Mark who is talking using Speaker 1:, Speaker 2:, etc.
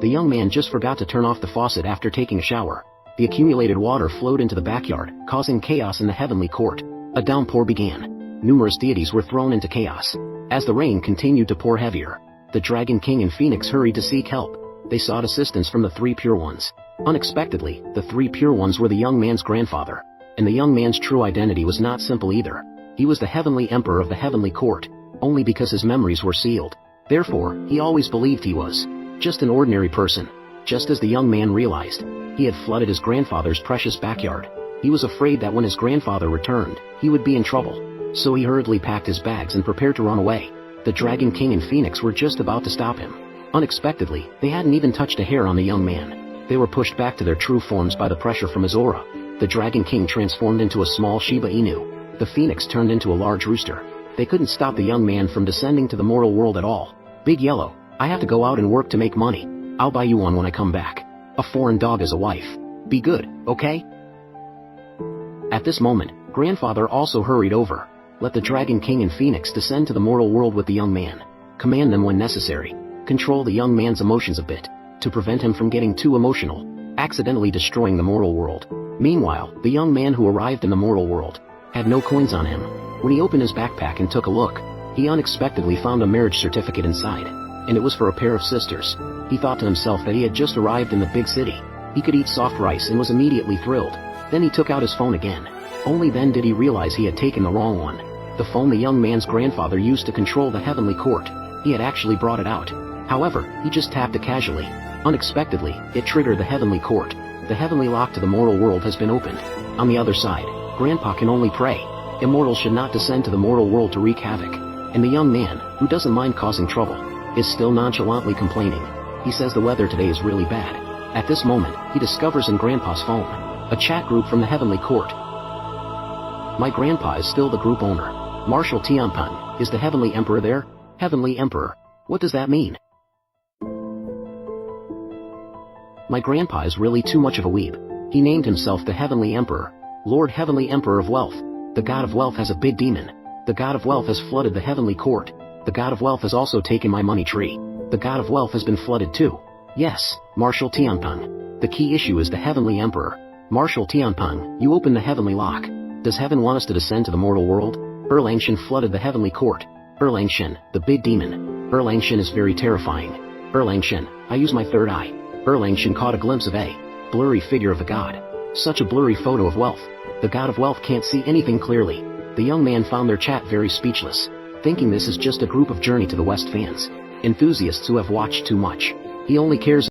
Speaker 1: The young man just forgot to turn off the faucet after taking a shower. The accumulated water flowed into the backyard, causing chaos in the heavenly court. A downpour began. Numerous deities were thrown into chaos. As the rain continued to pour heavier, the Dragon King and Phoenix hurried to seek help. They sought assistance from the three Pure Ones. Unexpectedly, the three Pure Ones were the young man's grandfather. And the young man's true identity was not simple either. He was the Heavenly Emperor of the Heavenly Court, only because his memories were sealed. Therefore, he always believed he was just an ordinary person. Just as the young man realized, he had flooded his grandfather's precious backyard. He was afraid that when his grandfather returned, he would be in trouble. So he hurriedly packed his bags and prepared to run away. The Dragon King and Phoenix were just about to stop him. Unexpectedly, they hadn't even touched a hair on the young man. They were pushed back to their true forms by the pressure from his aura. The Dragon King transformed into a small Shiba Inu. The Phoenix turned into a large rooster. They couldn't stop the young man from descending to the mortal world at all. Big Yellow, I have to go out and work to make money. I'll buy you one when I come back. A foreign dog as a wife. Be good, okay? At this moment, Grandfather also hurried over. Let the Dragon King and Phoenix descend to the mortal world with the young man. Command them when necessary. Control the young man's emotions a bit, to prevent him from getting too emotional, accidentally destroying the mortal world. Meanwhile, the young man who arrived in the mortal world had no coins on him. When he opened his backpack and took a look, he unexpectedly found a marriage certificate inside, and it was for a pair of sisters. He thought to himself that he had just arrived in the big city. He could eat soft rice and was immediately thrilled. Then he took out his phone again. Only then did he realize he had taken the wrong one. The phone the young man's grandfather used to control the heavenly court. He had actually brought it out. However, he just tapped it casually. Unexpectedly, it triggered the heavenly court. The heavenly lock to the mortal world has been opened. On the other side, Grandpa can only pray. Immortals should not descend to the mortal world to wreak havoc. And the young man, who doesn't mind causing trouble, is still nonchalantly complaining. He says the weather today is really bad. At this moment, he discovers in Grandpa's phone a chat group from the heavenly court. My grandpa is still the group owner. Marshal Tianpeng, is the Heavenly Emperor there? Heavenly Emperor, what does that mean? My grandpa is really too much of a weeb. He named himself the Heavenly Emperor, Lord Heavenly Emperor of Wealth. The God of Wealth has a big demon. The God of Wealth has flooded the heavenly court. The God of Wealth has also taken my money tree. The God of Wealth has been flooded too. Yes, Marshal Tianpeng. The key issue is the Heavenly Emperor. Marshal Tianpeng, you open the heavenly lock. Does heaven want us to descend to the mortal world? Erlangshan flooded the heavenly court. Erlangshan, the big demon. Erlangshan is very terrifying. Erlangshan, I use my third eye. Erlangshan caught a glimpse of a blurry figure of the god. Such a blurry photo of wealth. The God of Wealth can't see anything clearly. The young man found their chat very speechless, thinking this is just a group of Journey to the West fans. Enthusiasts who have watched too much. He only cares